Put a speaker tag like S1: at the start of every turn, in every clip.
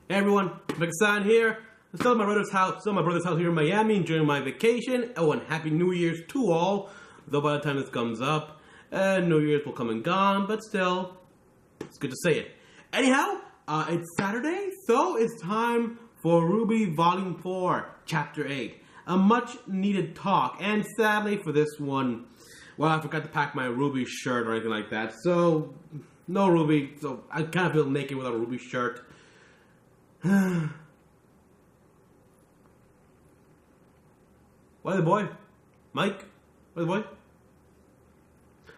S1: Hey everyone, Mecha-san here. I'm still at my brother's house. Here in Miami, enjoying my vacation. Oh, and Happy New Year's to all. Though by the time this comes up, New Year's will come and gone, but still, it's good to say it. Anyhow, it's Saturday, so it's time for RWBY Volume 4, Chapter 8. A much needed talk, and sadly for this one, well, I forgot to pack my RWBY shirt or anything like that, so no RWBY, so I kind of feel naked without a RWBY shirt. Why the boy? Mike? Why the boy?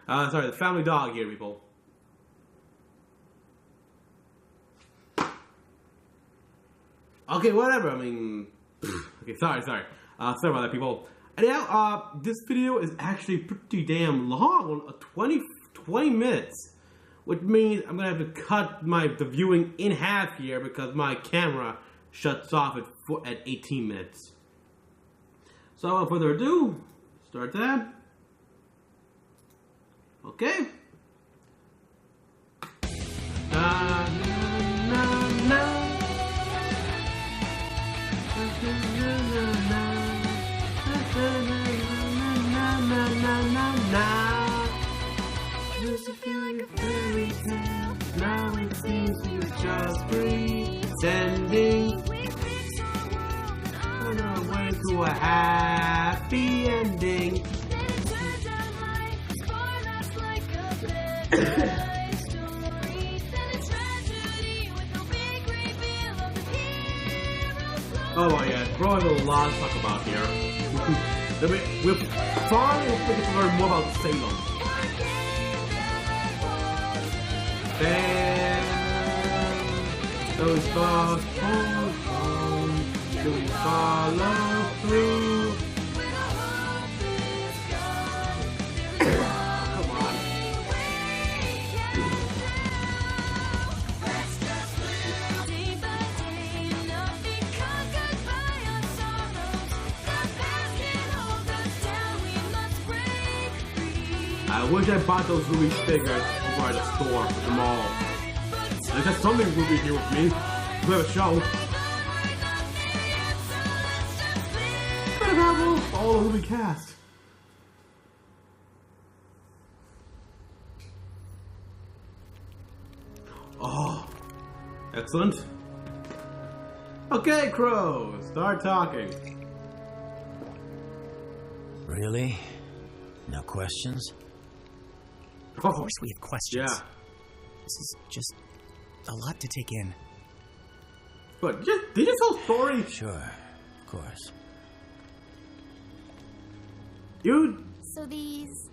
S1: Sorry, the family dog here, people. Okay, whatever, I mean... okay, sorry. Sorry about that, people. Anyhow, this video is actually pretty damn long, 20 minutes. Which means I'm going to have to cut the viewing in half here because my camera shuts off at 18 minutes. So without further ado, start that. Okay. Used to feel like a fairy tale. Now it seems you're just pretending. On our way to a happy ending. Oh yeah, Qrow has a lot to talk about here. We'll finally get to learn more about Salem. Those thoughts hold on. Do we follow through? Come on. I wish I bought those RWBY stickers before at the store at the mall. There's just something RWBY here with me. We have a show. Gotta have all the RWBY cast. Oh, excellent. Okay, Qrow, start talking.
S2: Really? No questions?
S3: Of course we have questions.
S1: Yeah.
S3: This is just a lot to take in.
S1: But did you tell a story?
S2: Sure, of course.
S4: So these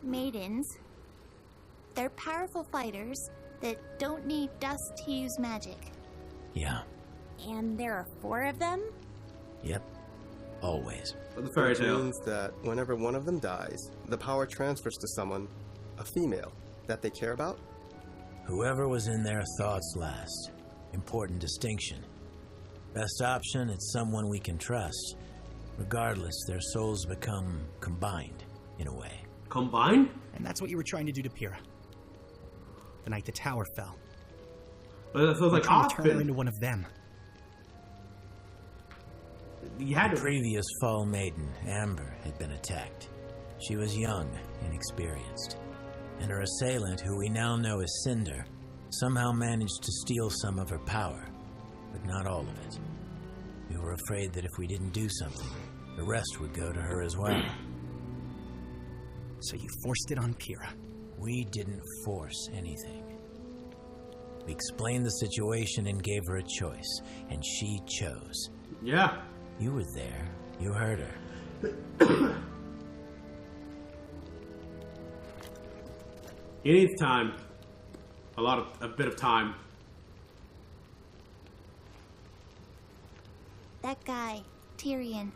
S4: maidens, they're powerful fighters that don't need dust to use magic.
S2: Yeah.
S4: And there are 4 of them?
S2: Yep. Always.
S1: The fairy tale
S5: means that whenever one of them dies, the power transfers to someone, a female, that they care about.
S2: Whoever was in their thoughts last. Important distinction. Best option, it's someone we can trust. Regardless, their souls become combined, in a way.
S1: Combined?
S3: And that's what you were trying to do to Pyrrha. The night the tower fell.
S1: But that feels like
S3: trying to turn her
S1: Austin.
S3: into one of them.
S1: You had
S2: The
S1: to.
S2: previous Fall Maiden, Amber, had been attacked. She was young, inexperienced. And her assailant, who we now know as Cinder, somehow managed to steal some of her power, but not all of it. We were afraid that if we didn't do something, the rest would go to her as well.
S3: So you forced it on Pyrrha.
S2: We didn't force anything. We explained the situation and gave her a choice, and she chose.
S1: Yeah.
S2: You were there. You heard her.
S1: He needs time. A bit of time.
S4: That guy, Tyrion.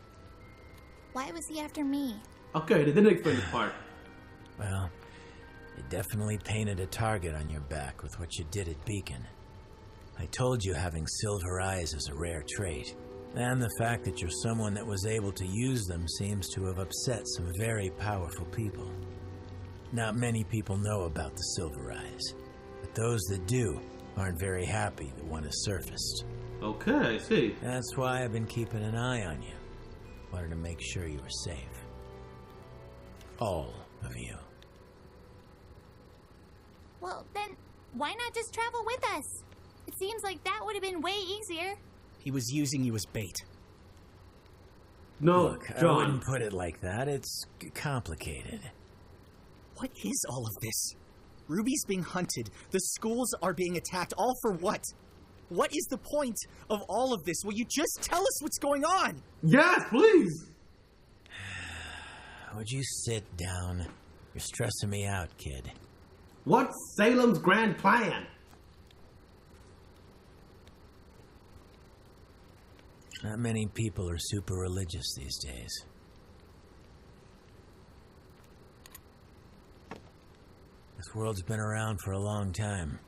S4: Why was he after me?
S1: Okay, they didn't explain this part.
S2: Well, you definitely painted a target on your back with what you did at Beacon. I told you having silver eyes is a rare trait. And the fact that you're someone that was able to use them seems to have upset some very powerful people. Not many people know about the Silver Eyes, but those that do aren't very happy that one has surfaced.
S1: Okay, I see.
S2: That's why I've been keeping an eye on you. Wanted to make sure you were safe. All of you.
S4: Well, then, why not just travel with us? It seems like that would have been way easier.
S3: He was using you as bait.
S1: No,
S2: Look, I
S1: John.
S2: wouldn't put it like that. It's complicated.
S3: What is all of this? Ruby's being hunted. The schools are being attacked. All for what? What is the point of all of this? Will you just tell us what's going on?
S1: Yes, please.
S2: Would you sit down? You're stressing me out, kid.
S1: What's Salem's grand plan?
S2: Not many people are super religious these days. This world's been around for a long time.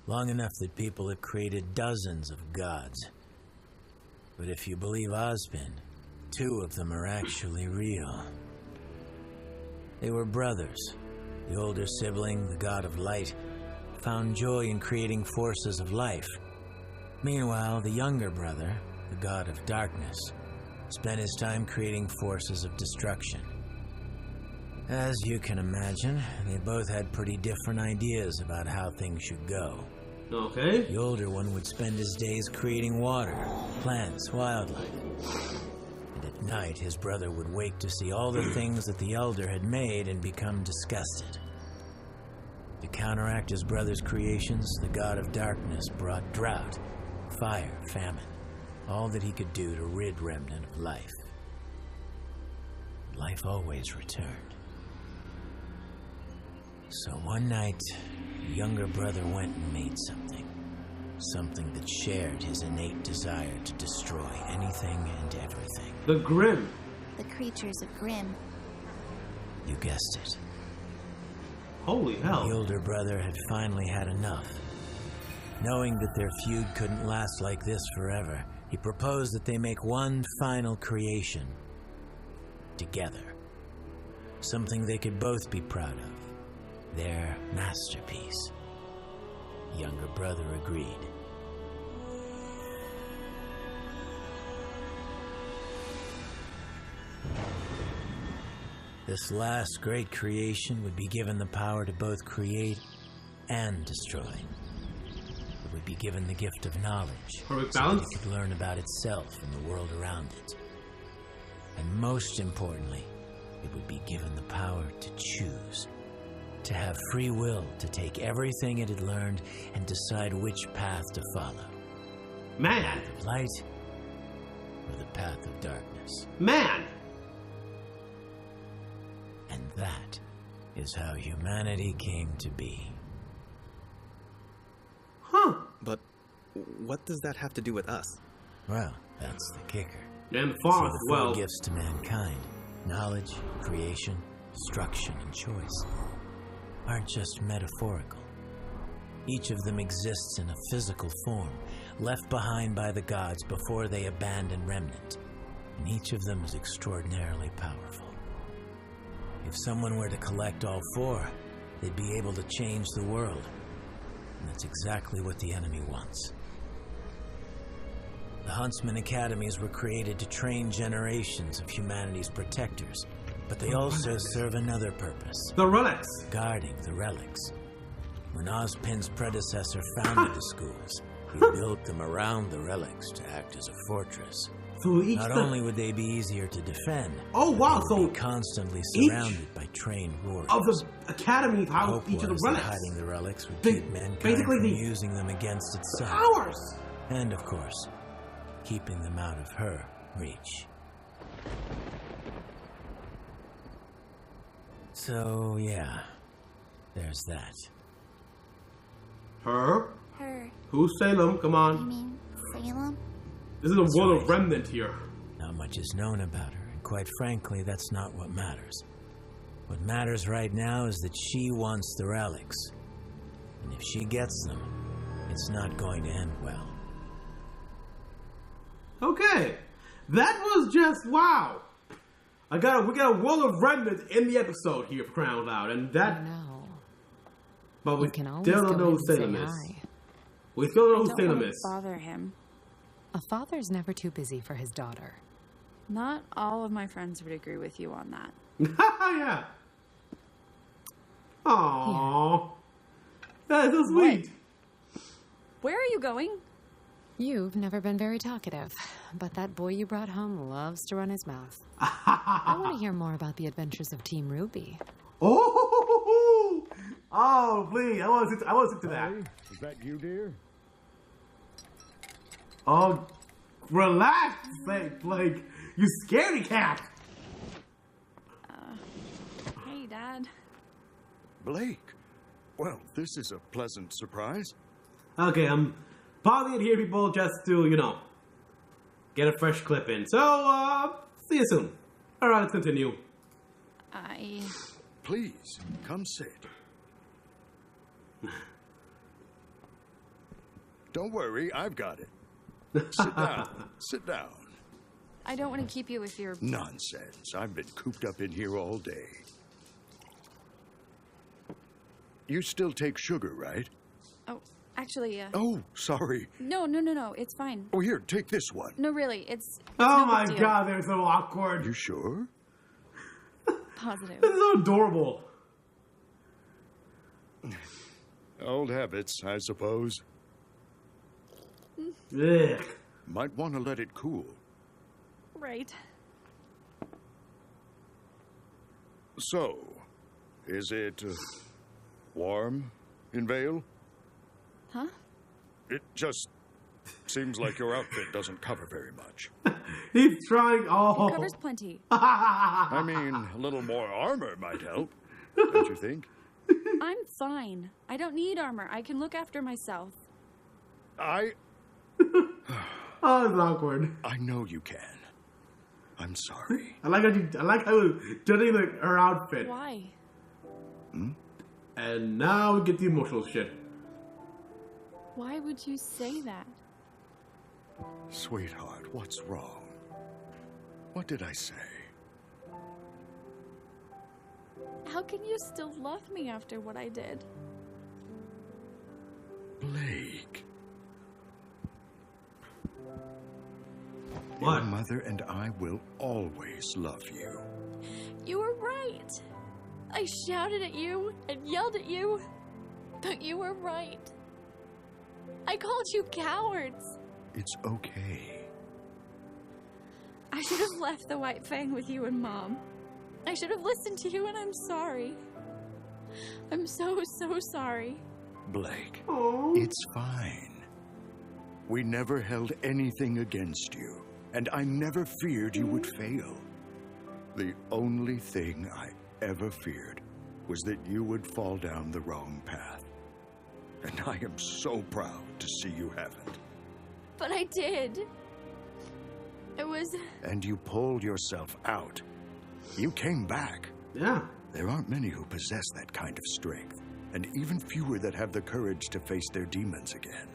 S2: Long enough that people have created dozens of gods. But if you believe Ozpin, 2 of them are actually real. They were brothers. The older sibling, the god of light, found joy in creating forces of life. Meanwhile, the younger brother, the god of darkness, spent his time creating forces of destruction. As you can imagine, they both had pretty different ideas about how things should go.
S1: Okay.
S2: The older one would spend his days creating water, plants, wildlife. And at night, his brother would wake to see all the things that the elder had made and become disgusted. To counteract his brother's creations, the god of darkness brought drought, fire, famine, all that he could do to rid Remnant of life. Life always returned. So one night, the younger brother went and made something. Something that shared his innate desire to destroy anything and everything.
S1: The Grimm.
S4: The creatures of Grimm.
S2: You guessed it.
S1: Holy hell.
S2: The older brother had finally had enough. Knowing that their feud couldn't last like this forever, he proposed that they make one final creation. Together. Something they could both be proud of. Their masterpiece. Younger brother agreed. This last great creation would be given the power to both create and destroy. It would be given the gift of knowledge,
S1: Perfect
S2: so that
S1: balance.
S2: it could learn about itself and the world around it. And most importantly, it would be given the power to choose. To have free will to take everything it had learned and decide which path to follow.
S1: Man.
S2: The light or the path of darkness.
S1: Man.
S2: And that is how humanity came to be.
S1: Huh.
S5: But what does that have to do with us?
S2: Well, that's the kicker.
S1: And
S2: See,
S1: Foth,
S2: the 4
S1: well.
S2: gifts to mankind, knowledge, creation, destruction, and choice, aren't just metaphorical. Each of them exists in a physical form, left behind by the gods before they abandon Remnant, and each of them is extraordinarily powerful. If someone were to collect all 4, they'd be able to change the world, and that's exactly what the enemy wants. The Huntsman Academies were created to train generations of humanity's protectors, but they also serve another purpose.
S1: The relics.
S2: Guarding the relics. When Ozpin's predecessor founded the schools, he built them around the relics to act as a fortress.
S1: So each
S2: Not only would they be easier to defend,
S1: Oh, wow,
S2: they would
S1: so
S2: be constantly
S1: each
S2: surrounded by trained warriors.
S1: of the academy
S2: The
S1: house
S2: hope
S1: each of the
S2: was that
S1: relics.
S2: hiding the relics would
S1: They-
S2: keep mankind
S1: basically
S2: from
S1: the-
S2: using them against itself.
S1: Powers.
S2: And of course, keeping them out of her reach. So, yeah, there's that.
S1: Her?
S4: Her.
S1: Who's Salem? Come
S4: You
S1: on.
S4: mean Salem?
S1: This is a world
S2: right.
S1: of remnant here.
S2: Not much is known about her, and quite frankly, that's not what matters. What matters right now is that she wants the relics. And if she gets them, it's not going to end well.
S1: Okay. That was just wow. We got a world of remnant in the episode here for crying out loud, and that
S6: No.
S1: but we
S6: You can always
S1: still
S6: go
S1: don't know who
S6: in and say
S1: Salem is.
S6: hi.
S1: We still don't know who
S6: Don't
S1: Salem
S6: want to
S1: is.
S6: bother him.
S7: A father's never too busy for his daughter.
S6: Not all of my friends would agree with you on that.
S1: Yeah. Aww. That's so sweet.
S6: Where are you going?
S7: You've never been very talkative, but that boy you brought home loves to run his mouth. I want to hear more about the adventures of Team RWBY.
S1: Oh, oh, please! I want to stick to that.
S8: Is that you, dear?
S1: Oh, relax, like you scaredy cat.
S6: Hey, Dad.
S8: Blake. Well, this is a pleasant surprise.
S1: Okay, I'm pausing it here, people, just to get a fresh clip in. So, see you soon. All right, let's continue.
S8: Please, come sit. Don't worry, I've got it. Sit down. Sit down.
S6: I don't want to keep you with your...
S8: Nonsense. I've been cooped up in here all day. You still take sugar, right?
S6: Oh, actually,
S8: Oh, sorry.
S6: No, it's fine.
S8: Oh, here, take this one.
S6: No, really, it's
S1: Oh
S6: no
S1: my
S6: big deal.
S1: God, they're so awkward.
S8: You sure?
S6: Positive.
S1: This is so adorable.
S8: Old habits, I suppose.
S1: Ugh.
S8: Might want to let it cool.
S6: Right.
S8: So, is it warm in Vale?
S6: Huh?
S8: It just seems like your outfit doesn't cover very much.
S1: He's trying. Oh,
S6: It covers plenty.
S8: I mean, a little more armor might help, don't you think?
S6: I'm fine. I don't need armor. I can look after myself.
S8: I
S1: Oh, it's awkward.
S8: know you can. I'm sorry.
S1: I like how you're judging her outfit.
S6: Why?
S1: And now we get the emotional shit.
S6: Why would you say that?
S8: Sweetheart, what's wrong? What did I say?
S6: How can you still love me after what I did?
S8: Blake.
S1: What?
S8: Your mother and I will always love you.
S6: You were right. I shouted at you and yelled at you, but you were right. I called you cowards.
S8: It's okay.
S6: I should have left the White Fang with you and Mom. I should have listened to you, and I'm sorry. I'm so sorry.
S8: Blake,
S1: Oh.
S8: it's fine. We never held anything against you, and I never feared you would fail. The only thing I ever feared was that you would fall down the wrong path. And I am so proud to see you haven't.
S6: But I did. It was...
S8: And you pulled yourself out. You came back.
S1: Yeah.
S8: There aren't many who possess that kind of strength, and even fewer that have the courage to face their demons again.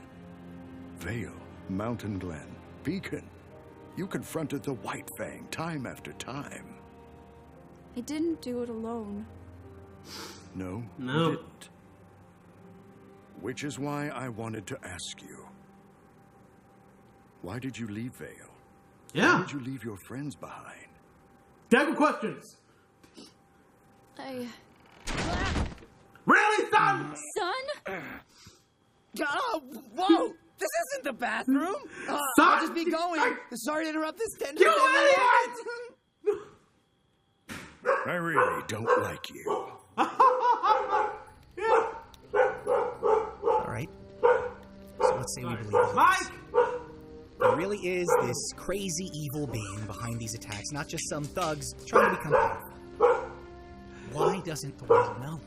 S8: Vale, Mountain Glen, Beacon. You confronted the White Fang time after time.
S6: I didn't do it alone.
S8: No,
S1: No.
S8: you didn't. Which is why I wanted to ask you. Why did you leave Vale? Why
S1: Yeah.
S8: did you leave your friends behind?
S1: Type of questions. Really, son?
S6: Son?
S3: Oh, whoa! This isn't the bathroom!
S1: Son!
S3: I'll just be going. Sorry to interrupt this tender
S1: You
S3: family moment.
S8: I really don't like you.
S1: Yeah.
S3: All right. So let's say we believe it.
S1: Mike!
S3: There really is this crazy evil being behind these attacks, not just some thugs trying to become powerful. Why doesn't the world know?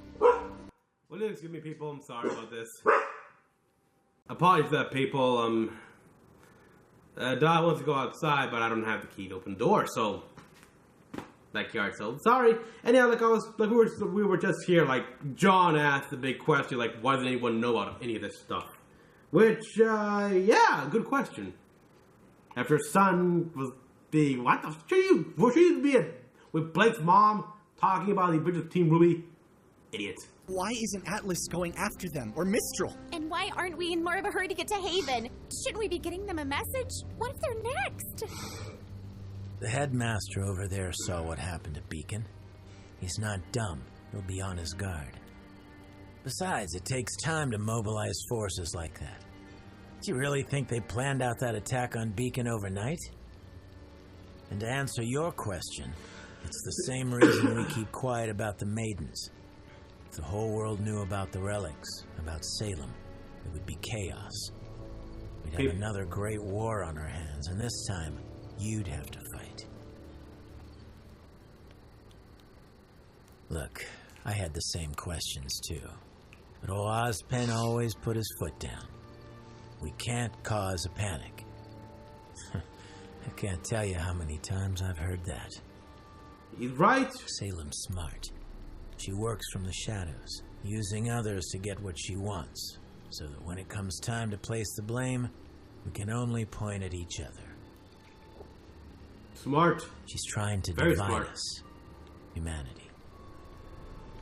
S1: Will you excuse me, people? I'm sorry about this. Apologies to that, people. Dot wants to go outside, but I don't have the key to open the door, so backyard. So sorry. Anyhow, we were just here. Like John asked the big question, like, why doesn't anyone know about any of this stuff? Which, yeah, good question. After her son was being, what the was she be with Blake's mom talking about the adventures of Team RWBY? Idiot.
S3: Why isn't Atlas going after them, or Mistral?
S4: And why aren't we in more of a hurry to get to Haven? Shouldn't we be getting them a message? What if they're next?
S2: The headmaster over there saw what happened to Beacon. He's not dumb. He'll be on his guard. Besides, it takes time to mobilize forces like that. Do you really think they planned out that attack on Beacon overnight? And to answer your question, it's the same reason we keep quiet about the maidens. If the whole world knew about the relics, about Salem, it would be chaos. We'd have another great war on our hands, and this time, you'd have to fight. Look, I had the same questions too. But old Ozpen always put his foot down. We can't cause a panic. I can't tell you how many times I've heard that.
S1: He's right.
S2: Salem's smart. She works from the shadows, using others to get what she wants, so that when it comes time to place the blame, we can only point at each other.
S1: Smart.
S2: She's trying to
S1: Very
S2: divide
S1: smart.
S2: us, humanity.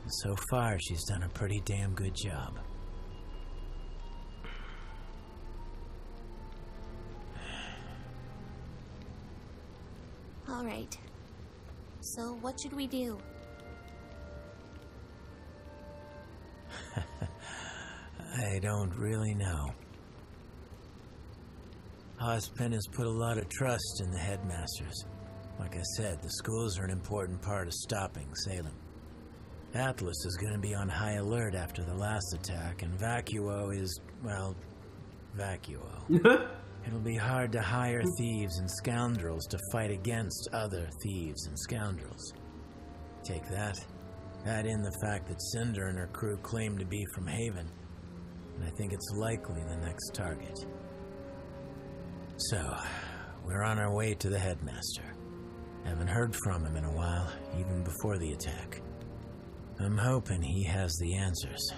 S2: And so far, she's done a pretty damn good job.
S4: All right. So what should we do?
S2: I don't really know. Ozpen has put a lot of trust in the headmasters. Like I said, the schools are an important part of stopping Salem. Atlas is going to be on high alert after the last attack, and Vacuo is, well, Vacuo. It'll be hard to hire thieves and scoundrels to fight against other thieves and scoundrels. Take that. Add in the fact that Cinder and her crew claim to be from Haven, and I think it's likely the next target. So, we're on our way to the headmaster. Haven't heard from him in a while, even before the attack. I'm hoping he has the answers.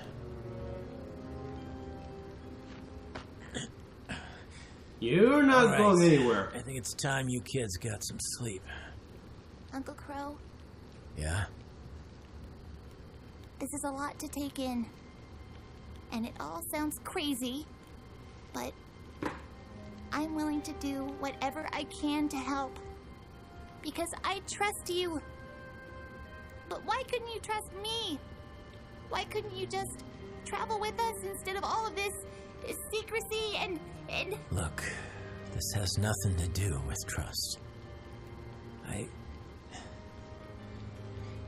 S1: You're not
S2: All right.
S1: going anywhere.
S2: I think it's time you kids got some sleep.
S4: Uncle Qrow,
S2: Yeah?
S4: this is a lot to take in. And it all sounds crazy, but I'm willing to do whatever I can to help. Because I trust you. But why couldn't you trust me? Why couldn't you just travel with us instead of all of this secrecy and...
S2: Look, this has nothing to do with trust.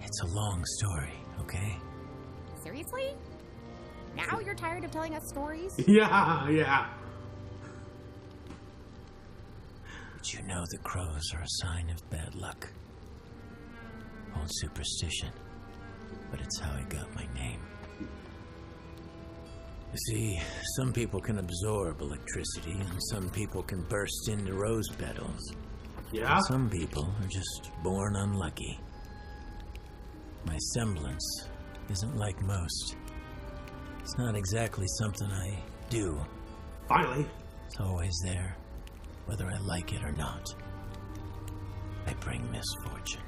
S2: It's a long story, okay?
S4: Seriously? Now you're tired of telling us stories?
S1: Yeah.
S2: But you know the crows are a sign of bad luck. Old superstition. But it's how I got my name. You see, some people can absorb electricity, and some people can burst into rose petals.
S1: Yeah?
S2: And some people are just born unlucky. My semblance isn't like most. It's not exactly something I do.
S1: Finally.
S2: It's always there, whether I like it or not. I bring misfortune.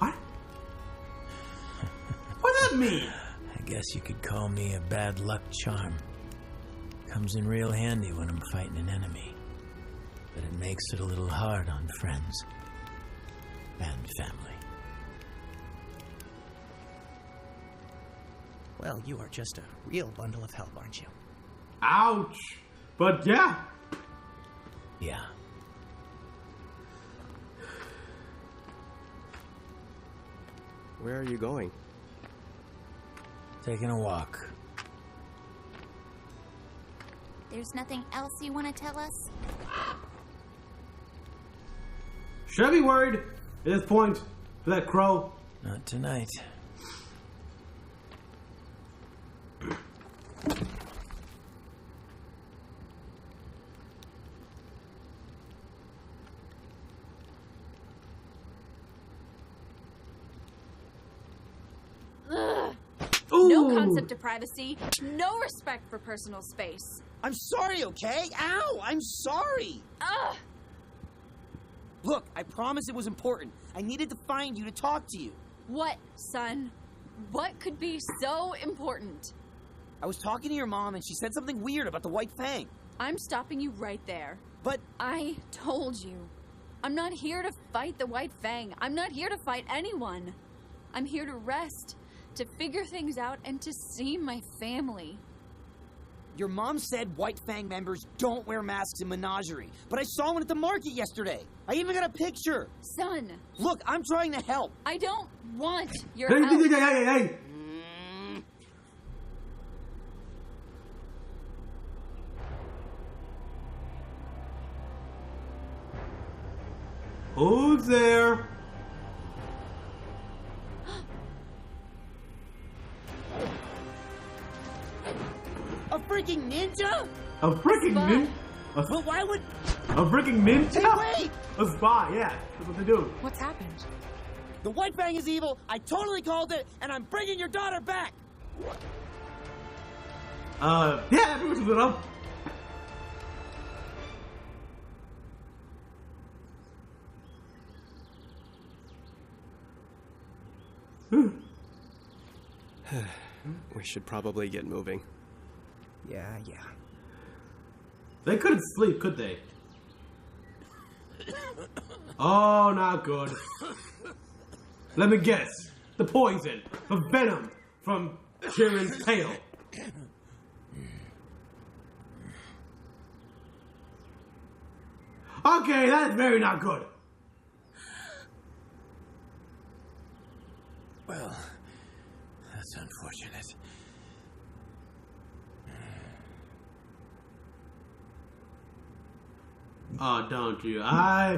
S1: What? What does that mean?
S2: I guess you could call me a bad luck charm. Comes in real handy when I'm fighting an enemy. But it makes it a little hard on friends and family.
S3: Well, you are just a real bundle of help, aren't you?
S1: Ouch. But yeah.
S2: Yeah.
S5: Where are you going?
S2: Taking a walk.
S4: There's nothing else you want to tell us?
S1: Should I be worried at this point for that crow?
S2: Not tonight.
S6: No concept of privacy, no respect for personal space.
S9: I'm sorry, okay? Ow! I'm sorry!
S6: Ugh!
S9: Look, I promised it was important. I needed to find you to talk to you.
S6: What, son? What could be so important?
S9: I was talking to your mom and she said something weird about the White Fang.
S6: I'm stopping you right there.
S9: But
S6: I told you. I'm not here to fight the White Fang. I'm not here to fight anyone. I'm here to rest, to figure things out, and to see my family.
S9: your mom said White Fang members don't wear masks in Menagerie, but I saw one at the market yesterday. I even got a picture.
S6: Son.
S9: Look, I'm trying to help.
S6: I don't want your
S1: Hey,
S6: help.
S1: hey. Who's there?
S9: A freaking ninja?
S1: A freaking ninja?
S9: But why would...
S1: A freaking ninja?
S9: Hey, wait!
S1: A spy, yeah. That's what they do.
S7: What's happened?
S9: The White Fang is evil, I totally called it, and I'm bringing your daughter back!
S1: Yeah, everyone's lit up.
S5: We should probably get moving.
S9: Yeah.
S1: They couldn't sleep, could they? Oh, not good. Let me guess. The poison, the venom from Sharon's tail. Okay, that's very not good.
S2: Well, that's unfortunate.
S1: Oh, don't you? I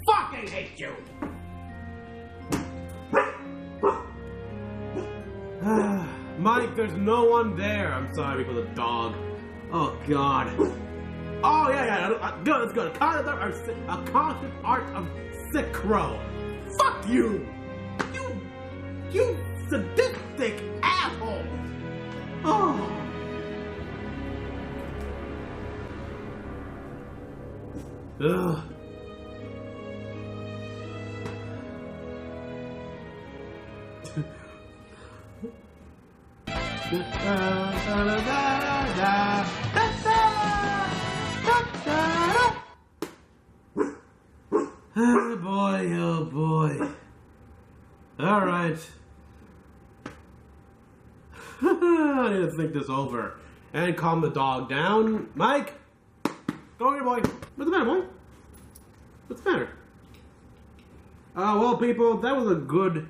S1: fucking hate you! Mike, there's no one there. I'm sorry for the dog. Oh, God. Oh, yeah. Good, let's go. A constant art of sick Qrow. Fuck you! You sadistic asshole! Oh. Ugh. Oh boy. Alright. I need to think this over and calm the dog down. Mike! Go here, boy. What's the matter, boy? What's the matter? Well, people, that was a good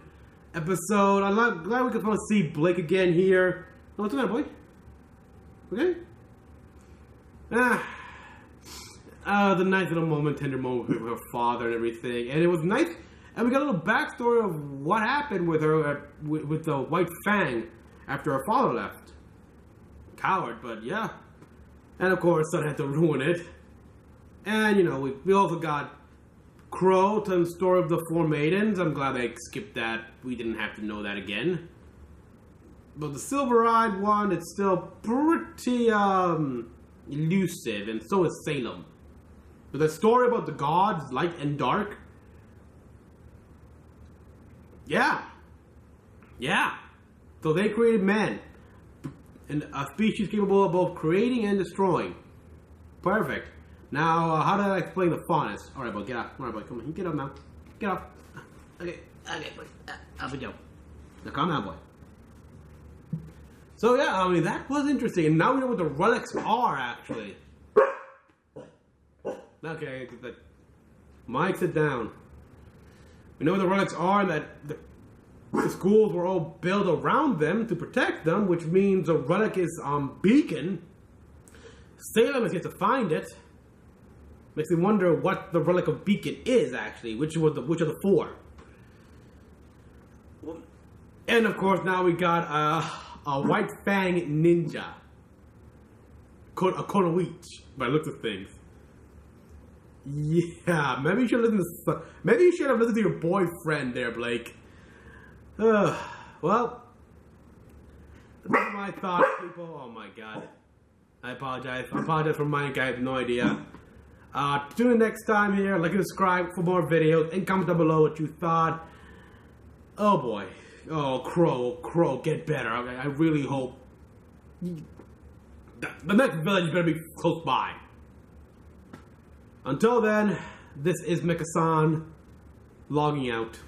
S1: episode. I'm glad we could finally see Blake again here. What's the matter, boy? Okay? The nice little moment, tender moment with her father and everything. And it was nice. And we got a little backstory of what happened with her, with the White Fang after her father left. Coward, but yeah. And of course, son had to ruin it. And, you know, we also got Qrow telling the story of the 4 maidens. I'm glad they skipped that. We didn't have to know that again. But the silver-eyed one, it's still pretty, elusive. And so is Salem. But the story about the gods, light and dark. Yeah. So they created man. And a species capable of both creating and destroying. Perfect. Now, how do I explain the faunus? Alright, boy, get up. Alright, boy, come on. Get up now. Get up. Okay, boy. Up we go. Now, calm down, boy. So, yeah, I mean, that was interesting. And now we know what the relics are, actually. Okay, Mike, sit down. We know what the relics are, that the schools were all built around them to protect them, which means a relic is beacon. Salem is yet to find it. Makes me wonder what the relic of beacon is actually. Which are the 4? And of course, now we got a White Fang ninja, a Konoichi, by the looks of things. Yeah, maybe you should have listened to your boyfriend there, Blake. Well, that's my thoughts, people. Oh my god. I apologize. For Mike. I have no idea. Tune in next time here. Like and subscribe for more videos. And comment down below what you thought. Oh boy. Oh, Qrow, get better. I really hope. The next village better be close by. Until then, this is Mecha-san logging out.